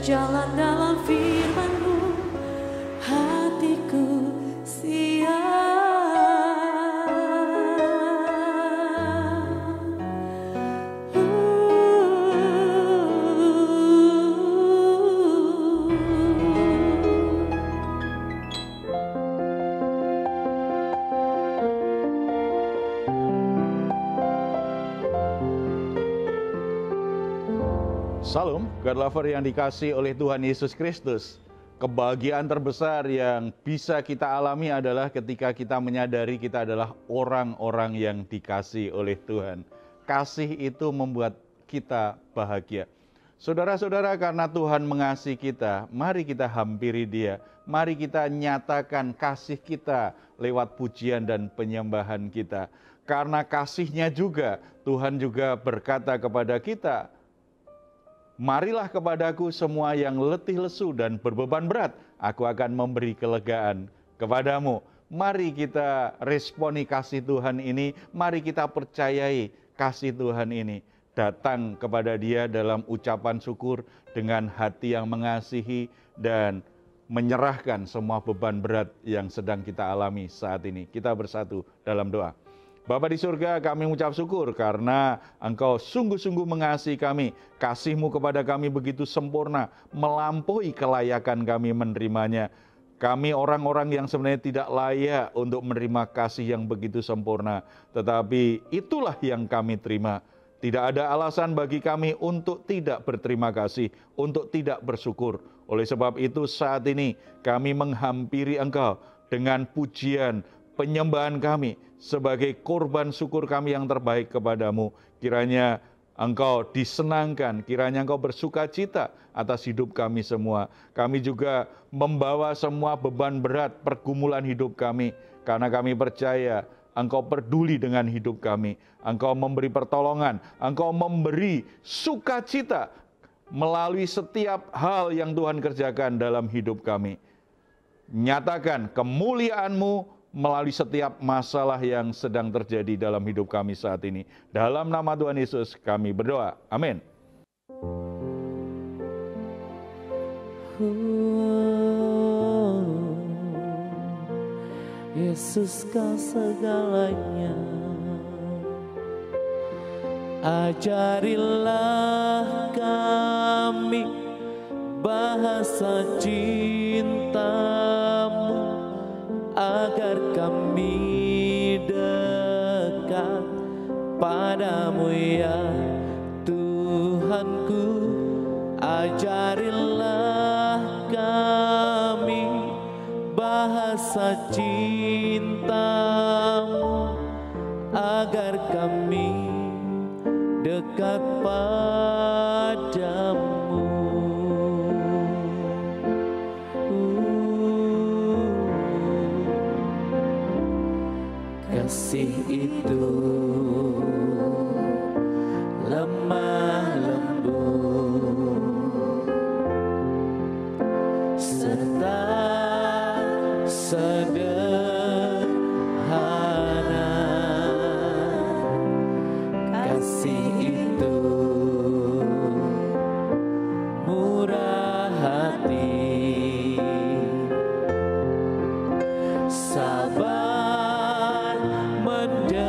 berjalan dalam firman-Mu, hatiku siap. Salam, God lover yang dikasih oleh Tuhan Yesus Kristus. Kebahagiaan terbesar yang bisa kita alami adalah ketika kita menyadari kita adalah orang-orang yang dikasih oleh Tuhan. Kasih itu membuat kita bahagia. Saudara-saudara, karena Tuhan mengasihi kita, mari kita hampiri Dia. Mari kita nyatakan kasih kita lewat pujian dan penyembahan kita. Karena kasih-Nya juga, Tuhan juga berkata kepada kita, marilah kepadaku semua yang letih lesu dan berbeban berat, aku akan memberi kelegaan kepadamu. Mari kita responi kasih Tuhan ini, mari kita percayai kasih Tuhan ini. Datang kepada Dia dalam ucapan syukur dengan hati yang mengasihi dan menyerahkan semua beban berat yang sedang kita alami saat ini. Kita bersatu dalam doa. Bapa di surga, kami mengucap syukur karena Engkau sungguh-sungguh mengasihi kami. Kasih-Mu kepada kami begitu sempurna, melampaui kelayakan kami menerimanya. Kami orang-orang yang sebenarnya tidak layak untuk menerima kasih yang begitu sempurna. Tetapi itulah yang kami terima. Tidak ada alasan bagi kami untuk tidak berterima kasih, untuk tidak bersyukur. Oleh sebab itu saat ini kami menghampiri Engkau dengan pujian, penyembahan kami sebagai korban syukur kami yang terbaik kepadamu. Kiranya Engkau disenangkan, kiranya Engkau bersuka cita atas hidup kami semua. Kami juga membawa semua beban berat pergumulan hidup kami, karena kami percaya Engkau peduli dengan hidup kami. Engkau memberi pertolongan, Engkau memberi sukacita melalui setiap hal yang Tuhan kerjakan dalam hidup kami. Nyatakan kemuliaan-Mu melalui setiap masalah yang sedang terjadi dalam hidup kami saat ini. Dalam nama Tuhan Yesus kami berdoa. Amin. Yesus Kau segalanya, ajarilah kami bahasa cinta-Mu, agar kami dekat padamu ya Tuhanku. Ajarilah kami bahasa cinta-Mu, agar kami dekat padamu. Kasih itu lemah lembut serta sederhana. Kasih itu murah hati, sabar mendengar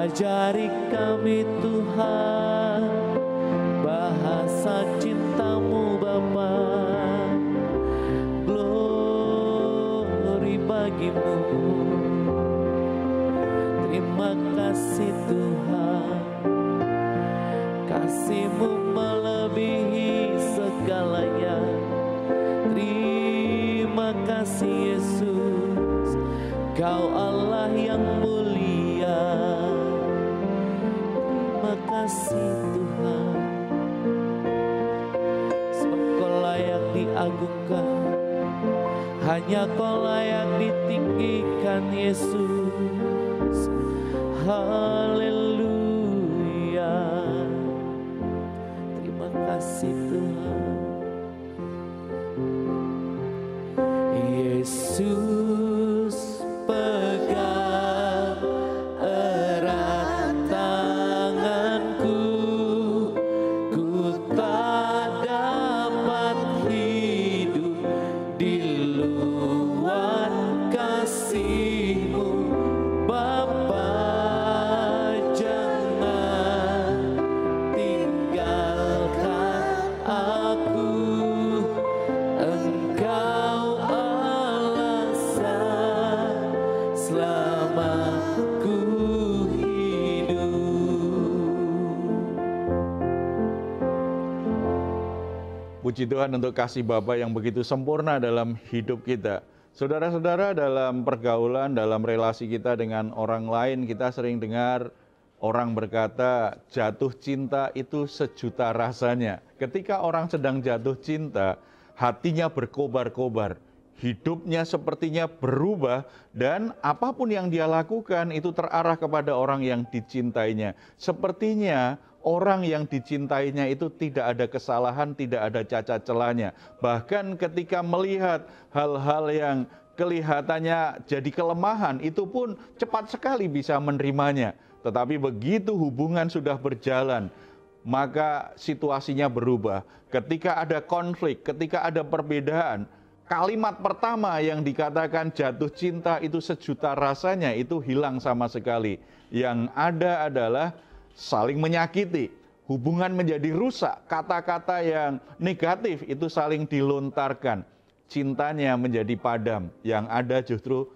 Ajari kami Tuhan bahasa cinta-Mu Bapa. Glory bagi-Mu. Terima kasih Tuhan, kasih-Mu melebihi segalanya. Terima kasih Yesus, Kau Allah yang mulia. Terima kasih Tuhan, sebab Kau layak diagungkan, hanya Kau layak ditinggikan Yesus. Haleluya. Terima kasih Tuhan. Yesus pegang erat tanganku, ku tak dapat hidup di luar kasih-Mu Bapa. Jangan tinggalkan aku, Engkau alasan selama ku hidup. Puji Tuhan untuk kasih Bapa yang begitu sempurna dalam hidup kita. Saudara-saudara, dalam pergaulan, dalam relasi kita dengan orang lain, kita sering dengar orang berkata, jatuh cinta itu sejuta rasanya. Ketika orang sedang jatuh cinta, hatinya berkobar-kobar, hidupnya sepertinya berubah, dan apapun yang dia lakukan itu terarah kepada orang yang dicintainya. Sepertinya orang yang dicintainya itu tidak ada kesalahan, tidak ada cacat celahnya. Bahkan ketika melihat hal-hal yang kelihatannya jadi kelemahan, itu pun cepat sekali bisa menerimanya. Tetapi begitu hubungan sudah berjalan, maka situasinya berubah. Ketika ada konflik, ketika ada perbedaan, kalimat pertama yang dikatakan jatuh cinta itu sejuta rasanya itu hilang sama sekali. Yang ada adalah saling menyakiti, hubungan menjadi rusak, kata-kata yang negatif itu saling dilontarkan, cintanya menjadi padam, yang ada justru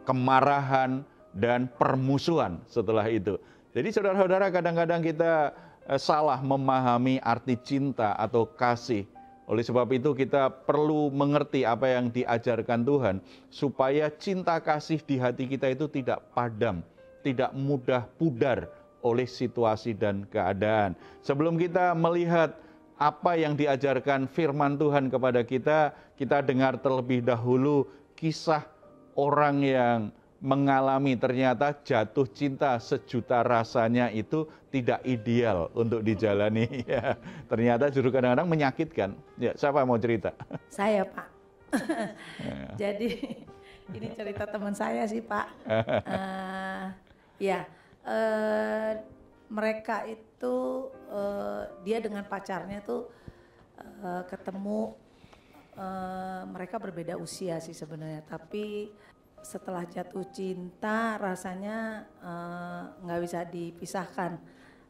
kemarahan dan permusuhan setelah itu. Jadi saudara-saudara, kadang-kadang kita salah memahami arti cinta atau kasih. Oleh sebab itu kita perlu mengerti apa yang diajarkan Tuhan, supaya cinta kasih di hati kita itu tidak padam, tidak mudah pudar oleh situasi dan keadaan. Sebelum kita melihat apa yang diajarkan firman Tuhan kepada kita, kita dengar terlebih dahulu kisah orang yang mengalami ternyata jatuh cinta sejuta rasanya itu tidak ideal untuk dijalani. Ya, ternyata justru kadang-kadang menyakitkan. Ya, siapa mau cerita? Saya, Pak. Jadi ini cerita teman saya sih, Pak. Mereka itu dia dengan pacarnya tuh ketemu, mereka berbeda usia sih sebenarnya, tapi setelah jatuh cinta rasanya nggak bisa dipisahkan,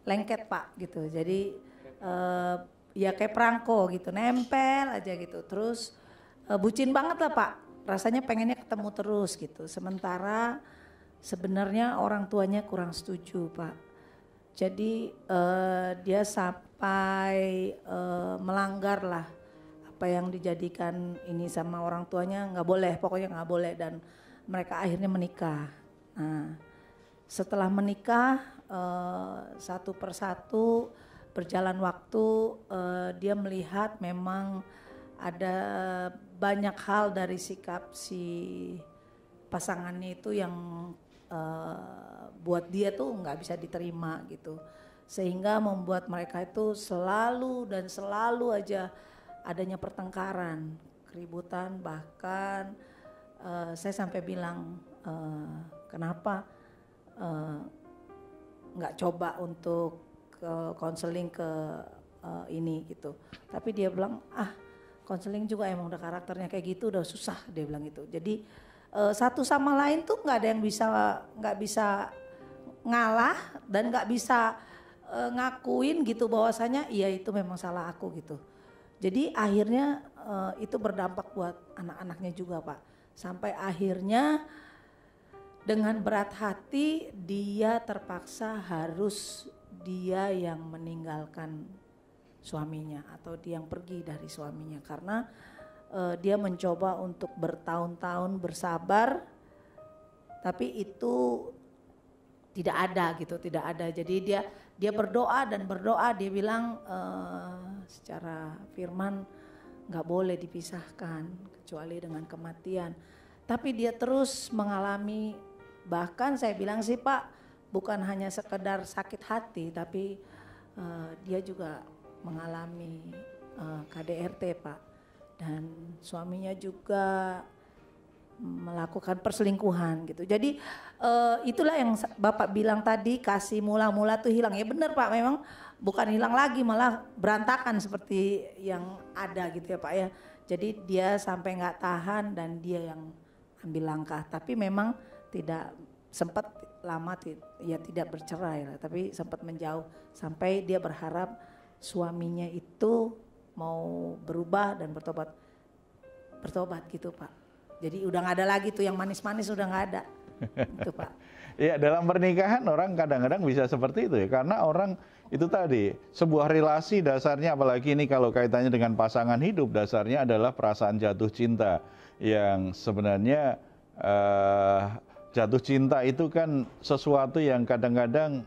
lengket Pak gitu. Jadi ya kayak perangko gitu, nempel aja gitu. Terus bucin banget lah Pak, rasanya pengennya ketemu terus gitu. Sementara sebenarnya orang tuanya kurang setuju Pak. Jadi dia sampai melanggar lah apa yang dijadikan ini sama orang tuanya, nggak boleh, pokoknya nggak boleh, dan mereka akhirnya menikah. Nah, setelah menikah satu persatu berjalan waktu, dia melihat memang ada banyak hal dari sikap si pasangannya itu yang buat dia tuh nggak bisa diterima gitu, sehingga membuat mereka itu selalu dan selalu aja adanya pertengkaran, keributan, bahkan saya sampai bilang kenapa nggak coba untuk konseling ke ini gitu. Tapi dia bilang konseling juga emang udah karakternya kayak gitu, udah susah, dia bilang gitu. Jadi satu sama lain tuh nggak ada yang bisa ngalah dan nggak bisa ngakuin gitu bahwasanya iya itu memang salah aku gitu. Jadi akhirnya itu berdampak buat anak-anaknya juga Pak. Sampai akhirnya dengan berat hati dia terpaksa harus dia yang meninggalkan suaminya atau dia yang pergi dari suaminya karena dia mencoba untuk bertahun-tahun bersabar tapi itu tidak ada gitu, tidak ada. Jadi dia berdoa dan berdoa, dia bilang secara firman nggak boleh dipisahkan kecuali dengan kematian. Tapi dia terus mengalami, bahkan saya bilang sih Pak, bukan hanya sekedar sakit hati, tapi dia juga mengalami KDRT Pak. Dan suaminya juga melakukan perselingkuhan gitu. Jadi itulah yang Bapak bilang tadi, kasih mula-mula tuh hilang. Ya benar Pak, memang bukan hilang lagi, malah berantakan seperti yang ada gitu ya Pak ya. Jadi dia sampai nggak tahan dan dia yang ambil langkah. Tapi memang tidak sempat lama ya tidak bercerai lah, tapi sempat menjauh sampai dia berharap suaminya itu mau berubah dan bertobat gitu Pak. Jadi udah nggak ada lagi tuh yang manis-manis, udah nggak ada. Itu Pak. Ya dalam pernikahan orang kadang-kadang bisa seperti itu ya, karena orang itu tadi sebuah relasi dasarnya, apalagi ini kalau kaitannya dengan pasangan hidup, dasarnya adalah perasaan jatuh cinta yang sebenarnya jatuh cinta itu kan sesuatu yang kadang-kadang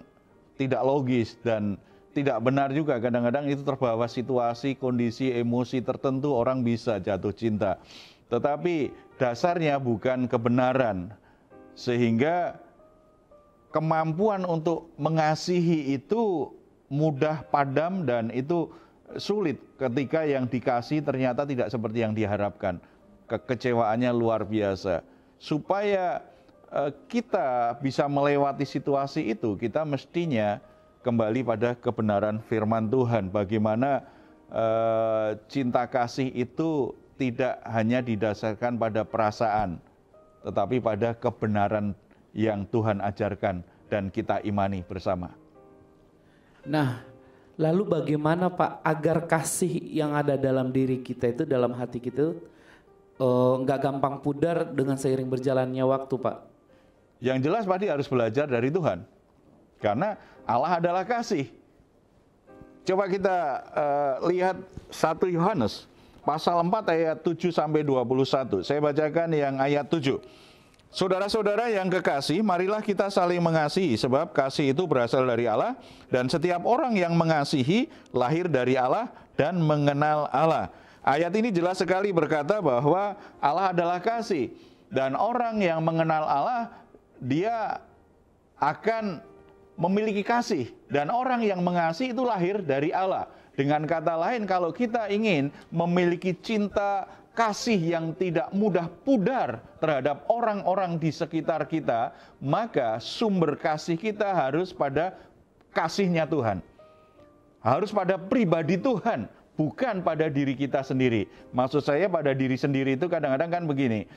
tidak logis dan tidak benar juga. Kadang-kadang itu terbawa situasi, kondisi, emosi tertentu orang bisa jatuh cinta. Tetapi dasarnya bukan kebenaran. Sehingga kemampuan untuk mengasihi itu mudah padam dan itu sulit ketika yang dikasih ternyata tidak seperti yang diharapkan. Kekecewaannya luar biasa. Supaya kita bisa melewati situasi itu, kita mestinya kembali pada kebenaran firman Tuhan. Bagaimana cinta kasih itu tidak hanya didasarkan pada perasaan, tetapi pada kebenaran yang Tuhan ajarkan dan kita imani bersama. Nah, lalu bagaimana Pak agar kasih yang ada dalam diri kita itu, dalam hati kita nggak gampang pudar dengan seiring berjalannya waktu Pak? Yang jelas pasti harus belajar dari Tuhan. Karena Allah adalah kasih. Coba kita lihat 1 Yohanes pasal 4 ayat 7 sampai 21. Saya bacakan yang ayat 7. Saudara-saudara yang kekasih, marilah kita saling mengasihi, sebab kasih itu berasal dari Allah, dan setiap orang yang mengasihi lahir dari Allah dan mengenal Allah. Ayat ini jelas sekali berkata bahwa Allah adalah kasih, dan orang yang mengenal Allah, dia akan memiliki kasih, dan orang yang mengasihi itu lahir dari Allah. Dengan kata lain, kalau kita ingin memiliki cinta kasih yang tidak mudah pudar terhadap orang-orang di sekitar kita, maka sumber kasih kita harus pada kasihnya Tuhan. Harus pada pribadi Tuhan, bukan pada diri kita sendiri. Maksud saya pada diri sendiri itu kadang-kadang kan begini,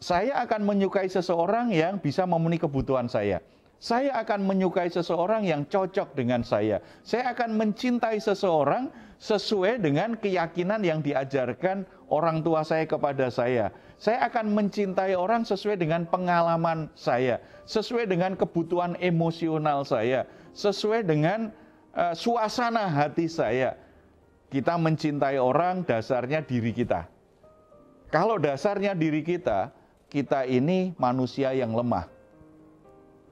saya akan menyukai seseorang yang bisa memenuhi kebutuhan saya. Saya akan menyukai seseorang yang cocok dengan saya. Saya akan mencintai seseorang sesuai dengan keyakinan yang diajarkan orang tua saya kepada saya. Saya akan mencintai orang sesuai dengan pengalaman saya, sesuai dengan kebutuhan emosional saya, sesuai dengan suasana hati saya. Kita mencintai orang dasarnya diri kita. Kalau dasarnya diri kita, kita ini manusia yang lemah.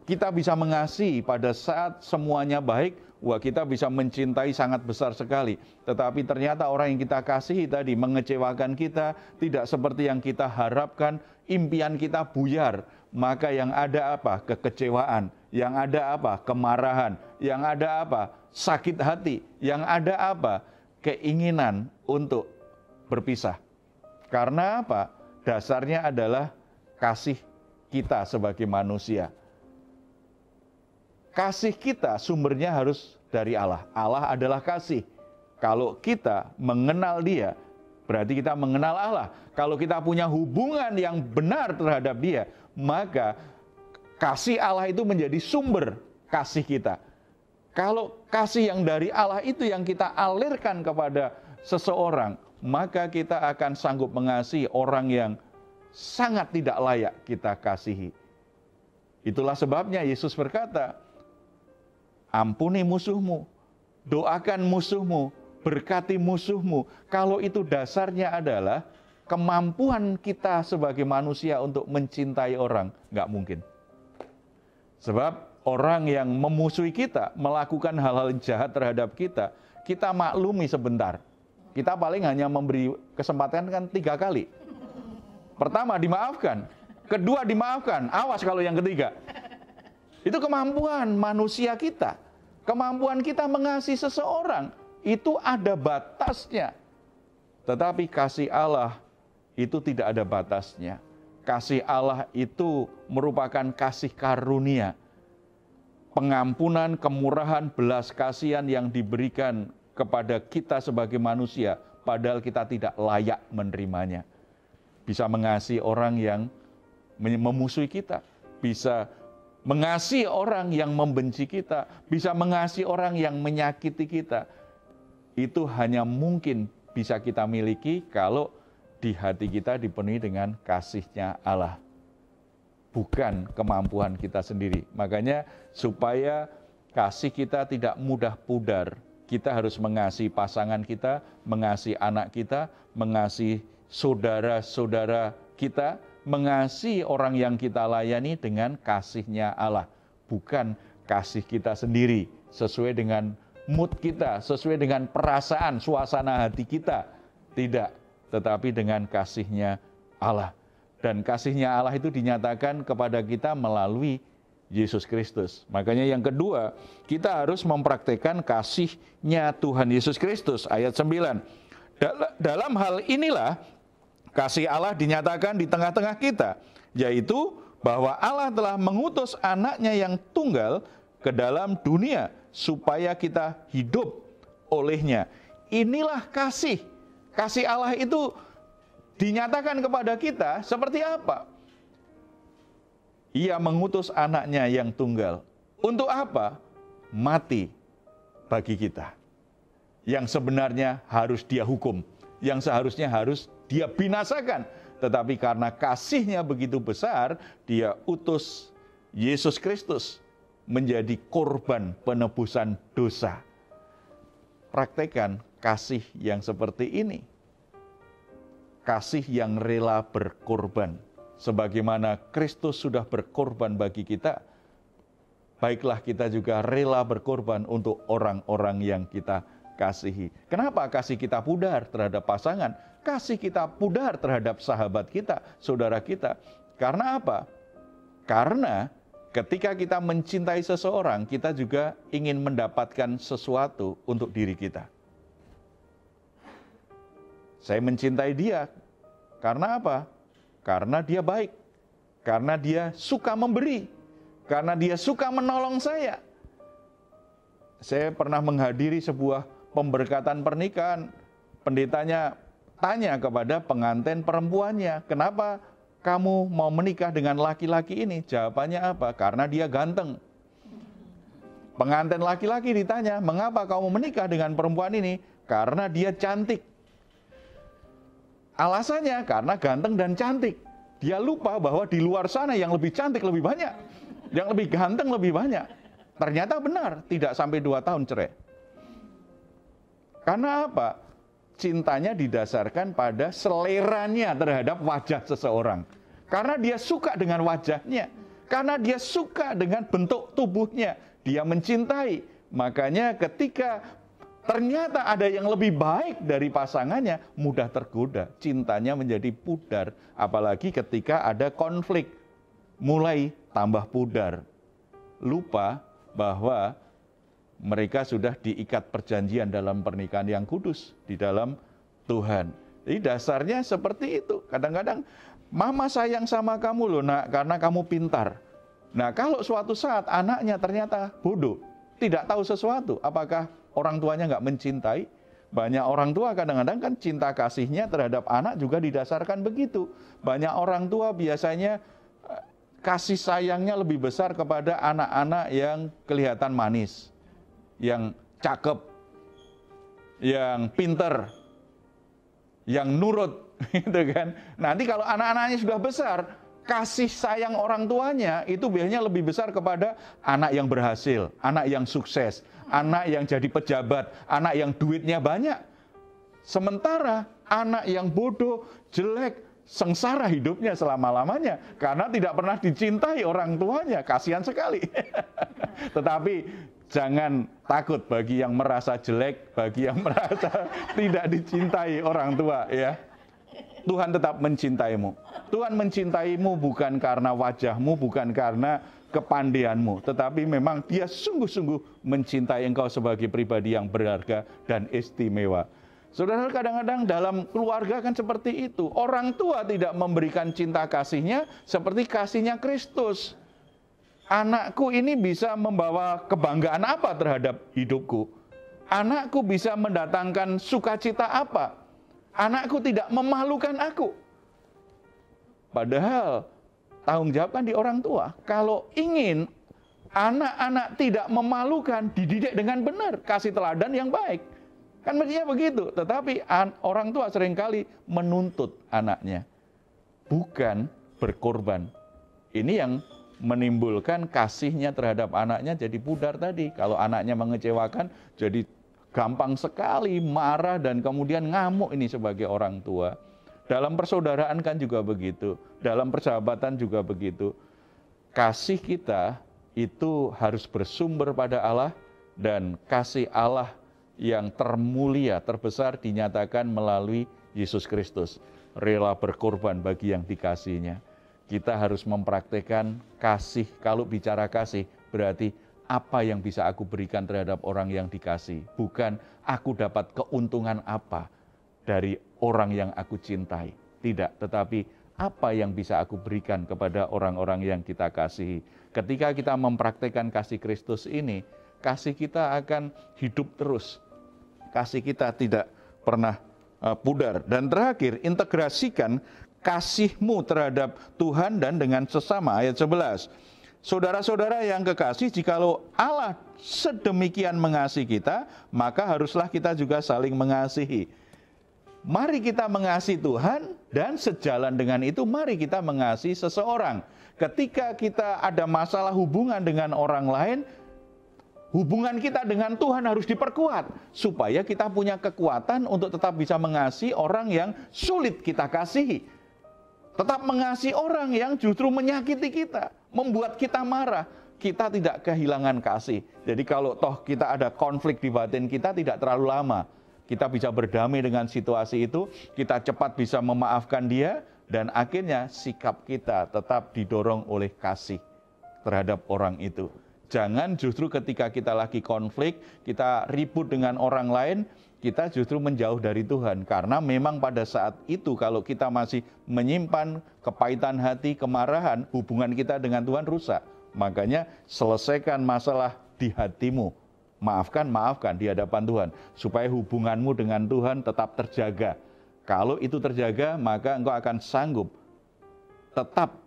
Kita bisa mengasihi pada saat semuanya baik, wah kita bisa mencintai sangat besar sekali. Tetapi ternyata orang yang kita kasihi tadi mengecewakan kita, tidak seperti yang kita harapkan, impian kita buyar. Maka yang ada apa? Kekecewaan. Yang ada apa? Kemarahan. Yang ada apa? Sakit hati. Yang ada apa? Keinginan untuk berpisah. Karena apa? Dasarnya adalah kasih kita sebagai manusia. Kasih kita sumbernya harus dari Allah. Allah adalah kasih. Kalau kita mengenal Dia, berarti kita mengenal Allah. Kalau kita punya hubungan yang benar terhadap Dia, maka kasih Allah itu menjadi sumber kasih kita. Kalau kasih yang dari Allah itu yang kita alirkan kepada seseorang, maka kita akan sanggup mengasihi orang yang sangat tidak layak kita kasihi. Itulah sebabnya Yesus berkata, ampuni musuhmu, doakan musuhmu, berkati musuhmu. Kalau itu dasarnya adalah kemampuan kita sebagai manusia untuk mencintai orang, nggak mungkin. Sebab orang yang memusuhi kita, melakukan hal-hal jahat terhadap kita, kita maklumi sebentar. Kita paling hanya memberi kesempatan kan 3 kali. Pertama dimaafkan, kedua dimaafkan, awas kalau yang ketiga. Itu kemampuan manusia kita. Kemampuan kita mengasihi seseorang, itu ada batasnya. Tetapi kasih Allah itu tidak ada batasnya. Kasih Allah itu merupakan kasih karunia. Pengampunan, kemurahan, belas kasihan yang diberikan kepada kita sebagai manusia, padahal kita tidak layak menerimanya. Bisa mengasihi orang yang memusuhi kita, bisa mengasihi orang yang membenci kita, bisa mengasihi orang yang menyakiti kita. Itu hanya mungkin bisa kita miliki kalau di hati kita dipenuhi dengan kasih-Nya Allah. Bukan kemampuan kita sendiri. Makanya supaya kasih kita tidak mudah pudar, kita harus mengasihi pasangan kita, mengasihi anak kita, mengasihi saudara-saudara kita, mengasihi orang yang kita layani dengan kasih-Nya Allah. Bukan kasih kita sendiri, sesuai dengan mood kita, sesuai dengan perasaan, suasana hati kita. Tidak, tetapi dengan kasih-Nya Allah. Dan kasih-Nya Allah itu dinyatakan kepada kita melalui Yesus Kristus. Makanya yang kedua, kita harus mempraktekkan kasih-Nya Tuhan Yesus Kristus. Ayat 9. Dalam hal inilah kasih Allah dinyatakan di tengah-tengah kita, yaitu bahwa Allah telah mengutus anaknya yang tunggal ke dalam dunia supaya kita hidup olehnya. Inilah kasih. Kasih Allah itu dinyatakan kepada kita seperti apa? Ia mengutus anaknya yang tunggal. Untuk apa? Mati bagi kita. Yang sebenarnya harus dia hukum. Yang seharusnya harus dia binasakan. Tetapi karena kasih-Nya begitu besar, dia utus Yesus Kristus menjadi korban penebusan dosa. Praktekkan kasih yang seperti ini. Kasih yang rela berkorban. Sebagaimana Kristus sudah berkorban bagi kita, baiklah kita juga rela berkorban untuk orang-orang yang kita kasihi. Kenapa kasih kita pudar terhadap pasangan? Kasih kita pudar terhadap sahabat kita, saudara kita. Karena apa? Karena ketika kita mencintai seseorang, kita juga ingin mendapatkan sesuatu untuk diri kita. Saya mencintai dia. Karena apa? Karena dia baik. Karena dia suka memberi. Karena dia suka menolong saya. Saya pernah menghadiri sebuah pemberkatan pernikahan. Pendetanya tanya kepada pengantin perempuannya, kenapa kamu mau menikah dengan laki-laki ini? Jawabannya apa? Karena dia ganteng. Pengantin laki-laki ditanya, mengapa kamu menikah dengan perempuan ini? Karena dia cantik. Alasannya karena ganteng dan cantik. Dia lupa bahwa di luar sana yang lebih cantik lebih banyak. Yang lebih ganteng lebih banyak. Ternyata benar, tidak sampai 2 tahun cerai. Karena apa? Cintanya didasarkan pada seleranya terhadap wajah seseorang. Karena dia suka dengan wajahnya. Karena dia suka dengan bentuk tubuhnya. Dia mencintai. Makanya ketika ternyata ada yang lebih baik dari pasangannya, mudah tergoda. Cintanya menjadi pudar. Apalagi ketika ada konflik. Mulai tambah pudar. Lupa bahwa mereka sudah diikat perjanjian dalam pernikahan yang kudus. Di dalam Tuhan. Jadi dasarnya seperti itu. Kadang-kadang, mama sayang sama kamu loh nak, karena kamu pintar. Nah kalau suatu saat anaknya ternyata bodoh. Tidak tahu sesuatu. Apakah orang tuanya nggak mencintai? Banyak orang tua kadang-kadang kan cinta kasihnya terhadap anak juga didasarkan begitu. Banyak orang tua biasanya kasih sayangnya lebih besar kepada anak-anak yang kelihatan manis, yang cakep, yang pinter, yang nurut, gitu kan. Nanti kalau anak-anaknya sudah besar, kasih sayang orang tuanya itu biasanya lebih besar kepada anak yang berhasil, anak yang sukses, anak yang jadi pejabat, anak yang duitnya banyak. Sementara anak yang bodoh, jelek, sengsara hidupnya selama-lamanya karena tidak pernah dicintai orang tuanya. Kasihan sekali. Tetapi jangan takut bagi yang merasa jelek, bagi yang merasa tidak dicintai orang tua, ya. Tuhan tetap mencintaimu. Tuhan mencintaimu bukan karena wajahmu, bukan karena kepandaianmu, tetapi memang Dia sungguh-sungguh mencintai engkau sebagai pribadi yang berharga dan istimewa. Saudara, kadang-kadang dalam keluarga kan seperti itu. Orang tua tidak memberikan cinta kasihnya seperti kasihnya Kristus. Anakku ini bisa membawa kebanggaan apa terhadap hidupku? Anakku bisa mendatangkan sukacita apa? Anakku tidak memalukan aku. Padahal tanggung jawab kan di orang tua. Kalau ingin anak-anak tidak memalukan, dididik dengan benar, kasih teladan yang baik. Kan mestinya begitu. Tetapi orang tua seringkali menuntut anaknya, bukan berkorban. Ini yang menimbulkan kasihnya terhadap anaknya jadi pudar tadi. Kalau anaknya mengecewakan, jadi gampang sekali marah dan kemudian ngamuk ini sebagai orang tua. Dalam persaudaraan kan juga begitu. Dalam persahabatan juga begitu. Kasih kita itu harus bersumber pada Allah, dan kasih Allah yang termulia, terbesar dinyatakan melalui Yesus Kristus. Rela berkorban bagi yang dikasihinya. Kita harus mempraktekkan kasih. Kalau bicara kasih berarti apa yang bisa aku berikan terhadap orang yang dikasih. Bukan aku dapat keuntungan apa dari orang yang aku cintai. Tidak, tetapi apa yang bisa aku berikan kepada orang-orang yang kita kasihi. Ketika kita mempraktekkan kasih Kristus ini, kasih kita akan hidup terus. Kasih kita tidak pernah pudar. Dan terakhir, integrasikan kasihmu terhadap Tuhan dan dengan sesama. Ayat 11. Saudara-saudara yang kekasih, jikalau Allah sedemikian mengasihi kita, maka haruslah kita juga saling mengasihi. Mari kita mengasihi Tuhan, dan sejalan dengan itu mari kita mengasihi seseorang. Ketika kita ada masalah hubungan dengan orang lain, hubungan kita dengan Tuhan harus diperkuat, supaya kita punya kekuatan untuk tetap bisa mengasihi orang yang sulit kita kasihi. Tetap mengasihi orang yang justru menyakiti kita, membuat kita marah. Kita tidak kehilangan kasih. Jadi kalau toh kita ada konflik di batin kita, tidak terlalu lama. Kita bisa berdamai dengan situasi itu, kita cepat bisa memaafkan dia, dan akhirnya sikap kita tetap didorong oleh kasih terhadap orang itu. Jangan justru ketika kita lagi konflik, kita ribut dengan orang lain, kita justru menjauh dari Tuhan. Karena memang pada saat itu kalau kita masih menyimpan kepahitan hati, kemarahan, hubungan kita dengan Tuhan rusak. Makanya selesaikan masalah di hatimu. Maafkan di hadapan Tuhan. Supaya hubunganmu dengan Tuhan tetap terjaga. Kalau itu terjaga, maka engkau akan sanggup tetap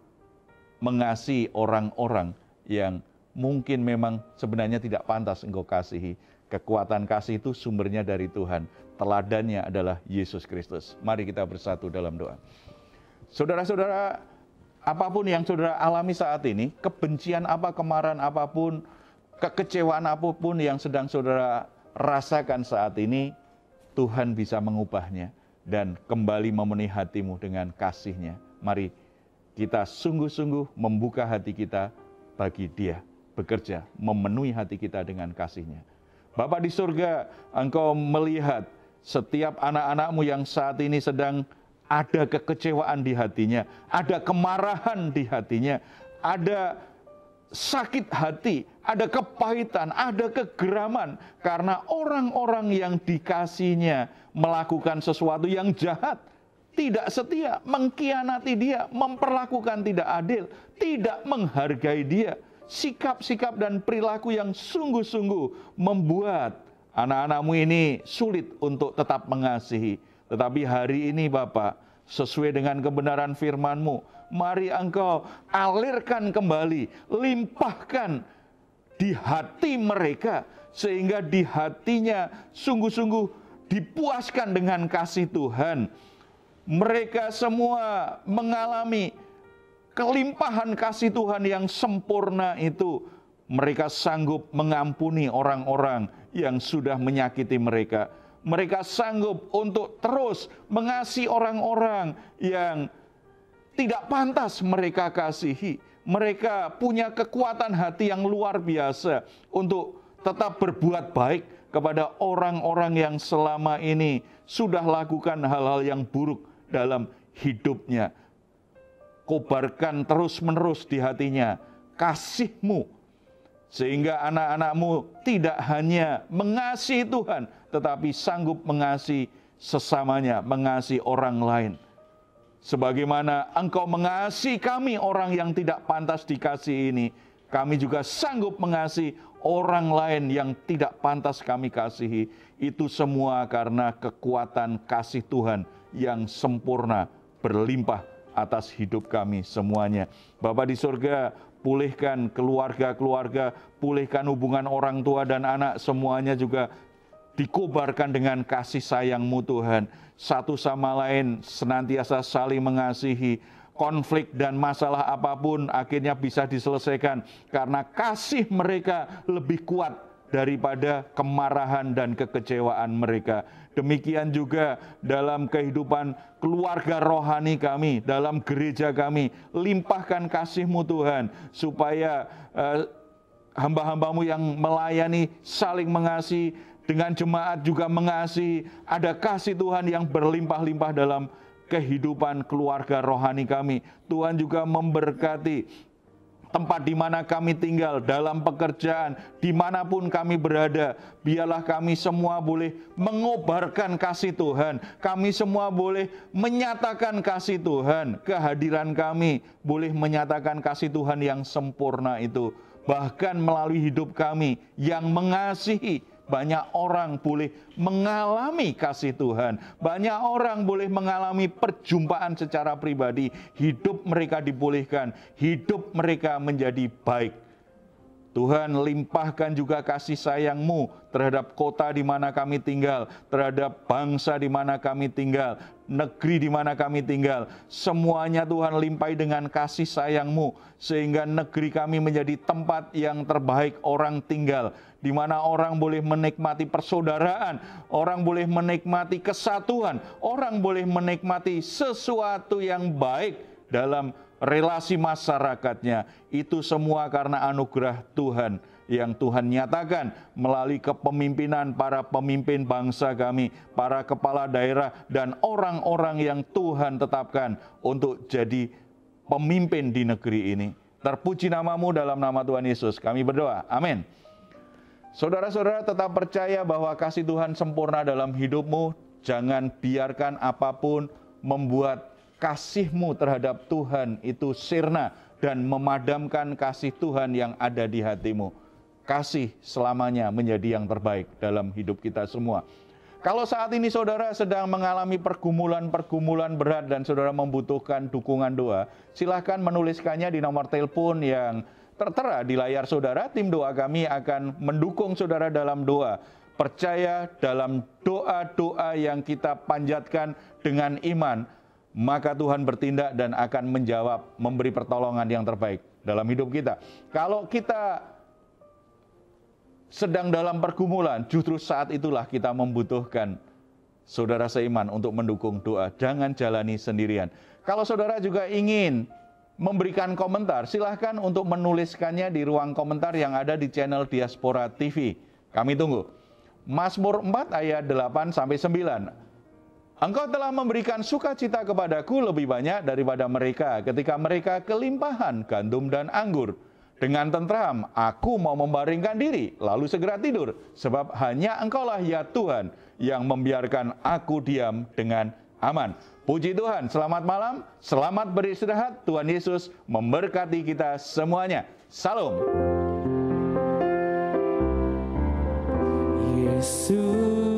mengasihi orang-orang yang mungkin memang sebenarnya tidak pantas engkau kasihi. Kekuatan kasih itu sumbernya dari Tuhan. Teladannya adalah Yesus Kristus. Mari kita bersatu dalam doa. Saudara-saudara, apapun yang saudara alami saat ini, kebencian apa, kemarahan apapun, kekecewaan apapun yang sedang saudara rasakan saat ini, Tuhan bisa mengubahnya dan kembali memenuhi hatimu dengan kasih-Nya. Mari kita sungguh-sungguh membuka hati kita bagi Dia, bekerja, memenuhi hati kita dengan kasih-Nya. Bapa di surga, Engkau melihat setiap anak-anak-Mu yang saat ini sedang ada kekecewaan di hatinya, ada kemarahan di hatinya, ada sakit hati, ada kepahitan, ada kegeraman, karena orang-orang yang dikasihnya melakukan sesuatu yang jahat, tidak setia, mengkhianati dia, memperlakukan tidak adil, tidak menghargai dia. Sikap-sikap dan perilaku yang sungguh-sungguh membuat anak-anak-Mu ini sulit untuk tetap mengasihi. Tetapi hari ini Bapak, sesuai dengan kebenaran firman-Mu. Mari Engkau alirkan kembali, limpahkan di hati mereka, sehingga di hatinya sungguh-sungguh dipuaskan dengan kasih Tuhan. Mereka semua mengalami kelimpahan kasih Tuhan yang sempurna itu. Mereka sanggup mengampuni orang-orang yang sudah menyakiti mereka. Mereka sanggup untuk terus mengasihi orang-orang yang tidak pantas mereka kasihi. Mereka punya kekuatan hati yang luar biasa untuk tetap berbuat baik kepada orang-orang yang selama ini sudah lakukan hal-hal yang buruk dalam hidupnya. Kobarkan terus-menerus di hatinya kasih-Mu, sehingga anak-anak-Mu tidak hanya mengasihi Tuhan, tetapi sanggup mengasihi sesamanya, mengasihi orang lain. Sebagaimana Engkau mengasihi kami orang yang tidak pantas dikasihi ini, kami juga sanggup mengasihi orang lain yang tidak pantas kami kasihi. Itu semua karena kekuatan kasih Tuhan yang sempurna berlimpah atas hidup kami semuanya. Bapa di surga, pulihkan keluarga-keluarga, pulihkan hubungan orang tua dan anak, semuanya juga dikobarkan dengan kasih sayang-Mu Tuhan. Satu sama lain senantiasa saling mengasihi. Konflik dan masalah apapun akhirnya bisa diselesaikan karena kasih mereka lebih kuat daripada kemarahan dan kekecewaan mereka. Demikian juga dalam kehidupan keluarga rohani kami, dalam gereja kami, limpahkan kasih-Mu Tuhan, supaya hamba-hamba-Mu yang melayani saling mengasihi, dengan jemaat juga mengasihi, ada kasih Tuhan yang berlimpah-limpah dalam kehidupan keluarga rohani kami. Tuhan juga memberkati tempat di mana kami tinggal, dalam pekerjaan, dimanapun kami berada. Biarlah kami semua boleh mengobarkan kasih Tuhan. Kami semua boleh menyatakan kasih Tuhan. Kehadiran kami boleh menyatakan kasih Tuhan yang sempurna itu. Bahkan melalui hidup kami yang mengasihi, banyak orang boleh mengalami kasih Tuhan. Banyak orang boleh mengalami perjumpaan secara pribadi. Hidup mereka dipulihkan. Hidup mereka menjadi baik. Tuhan, limpahkan juga kasih sayang-Mu terhadap kota di mana kami tinggal, terhadap bangsa di mana kami tinggal, negeri di mana kami tinggal. Semuanya Tuhan limpahi dengan kasih sayang-Mu, sehingga negeri kami menjadi tempat yang terbaik orang tinggal, di mana orang boleh menikmati persaudaraan, orang boleh menikmati kesatuan, orang boleh menikmati sesuatu yang baik dalam relasi masyarakatnya. Itu semua karena anugerah Tuhan yang Tuhan nyatakan melalui kepemimpinan para pemimpin bangsa kami, para kepala daerah, dan orang-orang yang Tuhan tetapkan untuk jadi pemimpin di negeri ini. Terpuji nama-Mu dalam nama Tuhan Yesus. Kami berdoa. Amin. Saudara-saudara, tetap percaya bahwa kasih Tuhan sempurna dalam hidupmu. Jangan biarkan apapun membuat kasih-Mu terhadap Tuhan itu sirna dan memadamkan kasih Tuhan yang ada di hatimu. Kasih selamanya menjadi yang terbaik dalam hidup kita semua. Kalau saat ini saudara sedang mengalami pergumulan-pergumulan berat dan saudara membutuhkan dukungan doa, silakan menuliskannya di nomor telepon yang tertera di layar saudara. Tim doa kami akan mendukung saudara dalam doa. Percaya dalam doa-doa yang kita panjatkan dengan iman, maka Tuhan bertindak dan akan menjawab, memberi pertolongan yang terbaik dalam hidup kita. Kalau kita sedang dalam pergumulan, justru saat itulah kita membutuhkan saudara seiman untuk mendukung doa. Jangan jalani sendirian. Kalau saudara juga ingin memberikan komentar, silahkan untuk menuliskannya di ruang komentar yang ada di channel Diaspora TV. Kami tunggu. Mazmur 4 ayat 8-9. Engkau telah memberikan sukacita kepadaku lebih banyak daripada mereka ketika mereka kelimpahan gandum dan anggur. Dengan tentram, aku mau membaringkan diri, lalu segera tidur. Sebab hanya Engkaulah ya Tuhan yang membiarkan aku diam dengan aman. Puji Tuhan, selamat malam, selamat beristirahat. Tuhan Yesus memberkati kita semuanya. Salam. Yesus.